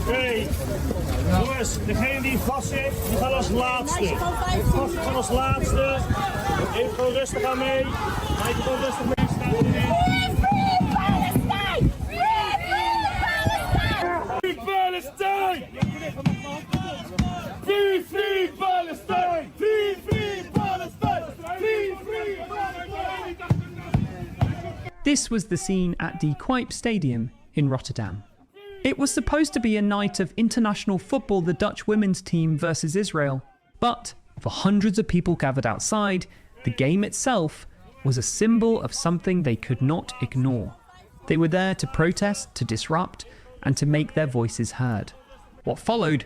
Oké, jongens, degene die vast zit, die gaat als laatste. Vast gaan als laatste. Even gewoon rustig aan mee. Even gewoon rustig mee staan. Free Palestine! Free, free Palestine! Free, free Palestine! Free, free Palestine! This was the scene at De Kuip Stadium in Rotterdam. It was supposed to be a night of international football, the Dutch women's team versus Israel. But for hundreds of people gathered outside, the game itself was a symbol of something they could not ignore. They were there to protest, to disrupt, and to make their voices heard. What followed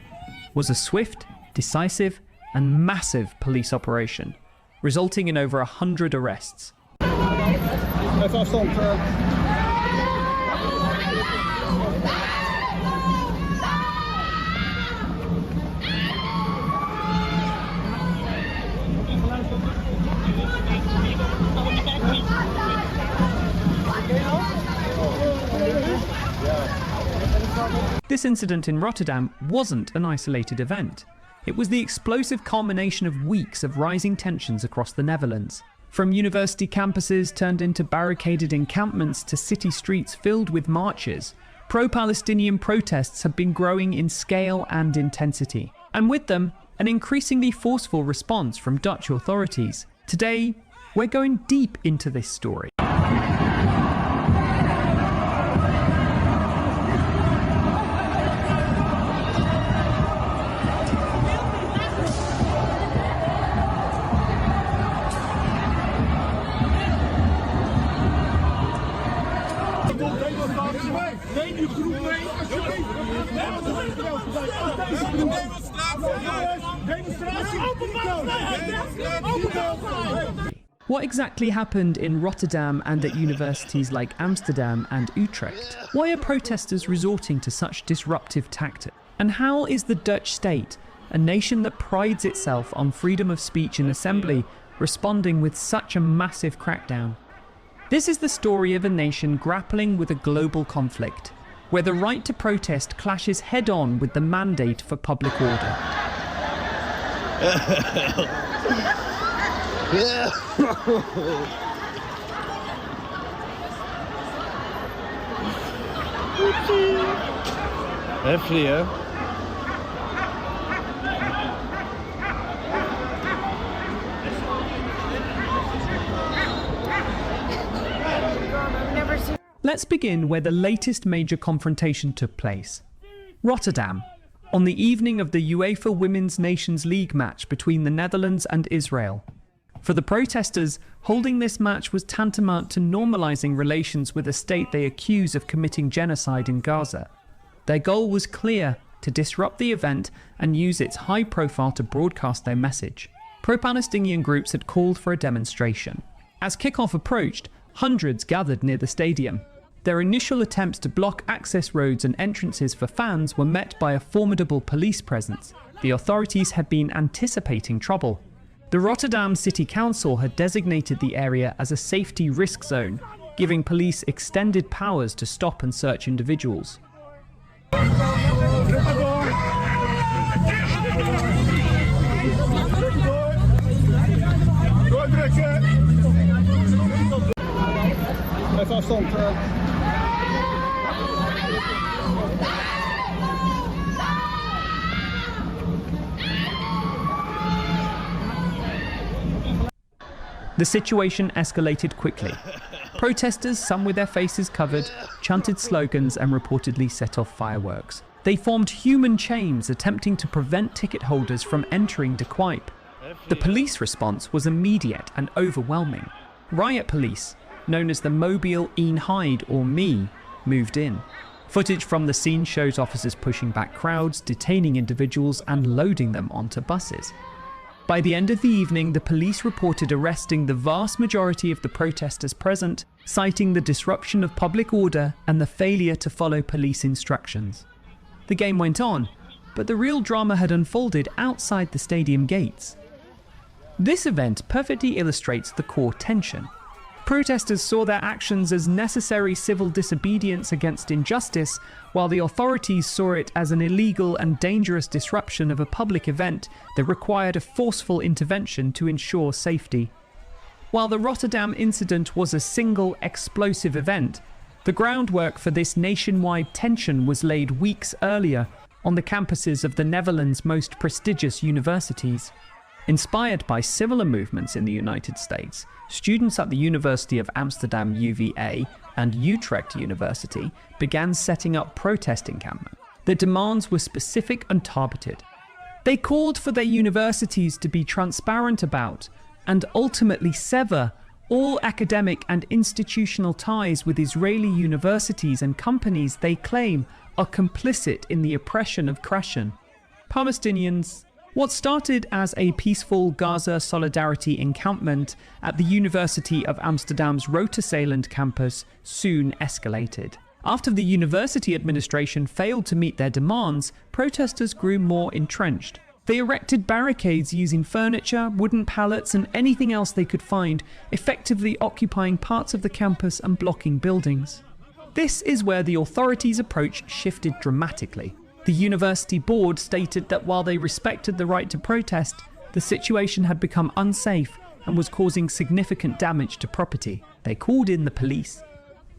was a swift, decisive, and massive police operation, resulting in over 100 arrests. Even afstand. This incident in Rotterdam wasn't an isolated event. It was the explosive culmination of weeks of rising tensions across the Netherlands. From university campuses turned into barricaded encampments to city streets filled with marches, pro-Palestinian protests have been growing in scale and intensity. And with them, an increasingly forceful response from Dutch authorities. Today, we're going deep into this story. What exactly happened in Rotterdam and at universities like Amsterdam and Utrecht? Why are protesters resorting to such disruptive tactics? And how is the Dutch state, a nation that prides itself on freedom of speech and assembly, responding with such a massive crackdown? This is the story of a nation grappling with a global conflict, where the right to protest clashes head-on with the mandate for public order. Heftig, hè? Let's begin where the latest major confrontation took place. Rotterdam, on the evening of the UEFA Women's Nations League match between the Netherlands and Israel. For the protesters, holding this match was tantamount to normalizing relations with a state they accuse of committing genocide in Gaza. Their goal was clear: to disrupt the event and use its high profile to broadcast their message. Pro-Palestinian groups had called for a demonstration. As kickoff approached, hundreds gathered near the stadium. Their initial attempts to block access roads and entrances for fans were met by a formidable police presence. The authorities had been anticipating trouble. The Rotterdam City Council had designated the area as a safety risk zone, giving police extended powers to stop and search individuals. Even afstand. The situation escalated quickly. Protesters, some with their faces covered, chanted slogans and reportedly set off fireworks. They formed human chains attempting to prevent ticket holders from entering De Kuip. The police response was immediate and overwhelming. Riot police, known as the Mobile Eenheid or ME, moved in. Footage from the scene shows officers pushing back crowds, detaining individuals and loading them onto buses. By the end of the evening, the police reported arresting the vast majority of the protesters present, citing the disruption of public order and the failure to follow police instructions. The game went on, but the real drama had unfolded outside the stadium gates. This event perfectly illustrates the core tension. Protesters saw their actions as necessary civil disobedience against injustice, while the authorities saw it as an illegal and dangerous disruption of a public event that required a forceful intervention to ensure safety. While the Rotterdam incident was a single explosive event, the groundwork for this nationwide tension was laid weeks earlier on the campuses of the Netherlands' most prestigious universities. Inspired by similar movements in the United States, students at the University of Amsterdam UvA and Utrecht University began setting up protest encampments. Their demands were specific and targeted. They called for their universities to be transparent about and ultimately sever all academic and institutional ties with Israeli universities and companies they claim are complicit in the oppression of Christian Palestinians. What started as a peaceful Gaza solidarity encampment at the University of Amsterdam's Rooterseiland campus soon escalated. After the university administration failed to meet their demands, protesters grew more entrenched. They erected barricades using furniture, wooden pallets, and anything else they could find, effectively occupying parts of the campus and blocking buildings. This is where the authorities' approach shifted dramatically. The university board stated that while they respected the right to protest, the situation had become unsafe and was causing significant damage to property. They called in the police.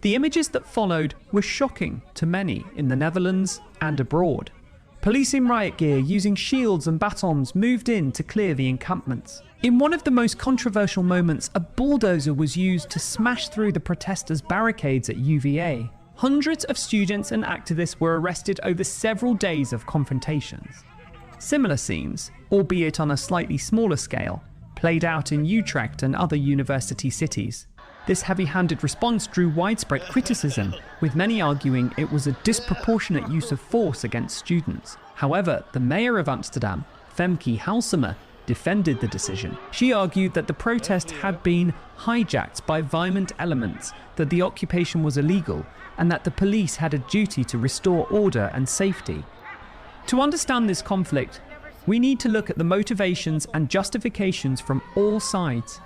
The images that followed were shocking to many in the Netherlands and abroad. Police in riot gear using shields and batons moved in to clear the encampments. In one of the most controversial moments, a bulldozer was used to smash through the protesters' barricades at UvA. Hundreds of students and activists were arrested over several days of confrontations. Similar scenes, albeit on a slightly smaller scale, played out in Utrecht and other university cities. This heavy-handed response drew widespread criticism, with many arguing it was a disproportionate use of force against students. However, the mayor of Amsterdam, Femke Halsema, defended the decision. She argued that the protest had been hijacked by violent elements, that the occupation was illegal, and that the police had a duty to restore order and safety. To understand this conflict, we need to look at the motivations and justifications from all sides.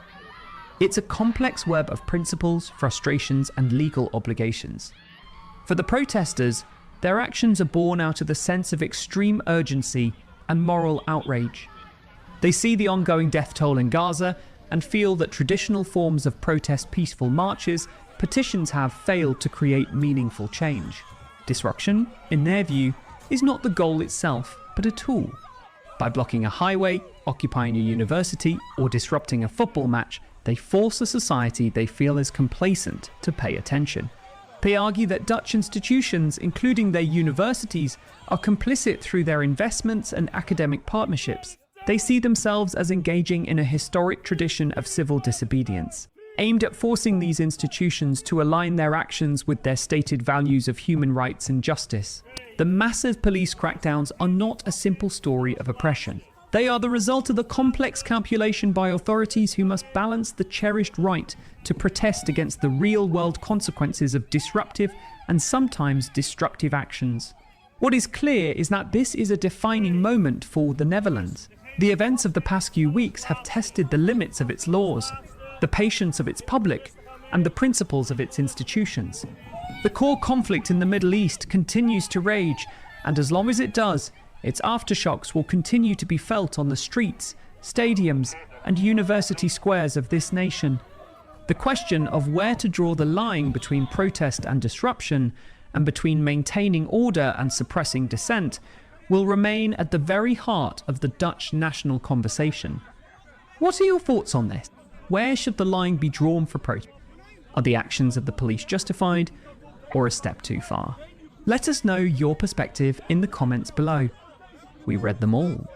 It's a complex web of principles, frustrations, and legal obligations. For the protesters, their actions are born out of a sense of extreme urgency and moral outrage. They see the ongoing death toll in Gaza and feel that traditional forms of protest, peaceful marches, petitions have failed to create meaningful change. Disruption, in their view, is not the goal itself, but a tool. By blocking a highway, occupying a university, or disrupting a football match, they force a society they feel is complacent to pay attention. They argue that Dutch institutions, including their universities, are complicit through their investments and academic partnerships. They see themselves as engaging in a historic tradition of civil disobedience, aimed at forcing these institutions to align their actions with their stated values of human rights and justice. The massive police crackdowns are not a simple story of oppression. They are the result of the complex calculation by authorities who must balance the cherished right to protest against the real-world consequences of disruptive and sometimes destructive actions. What is clear is that this is a defining moment for the Netherlands. The events of the past few weeks have tested the limits of its laws, the patience of its public, and the principles of its institutions. The core conflict in the Middle East continues to rage, and as long as it does, its aftershocks will continue to be felt on the streets, stadiums, and university squares of this nation. The question of where to draw the line between protest and disruption, and between maintaining order and suppressing dissent, will remain at the very heart of the Dutch national conversation. What are your thoughts on this? Where should the line be drawn for protest? Are the actions of the police justified, or a step too far? Let us know your perspective in the comments below. We read them all.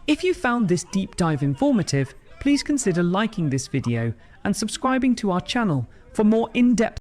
If you found this deep dive informative, please consider liking this video and subscribing to our channel for more in-depth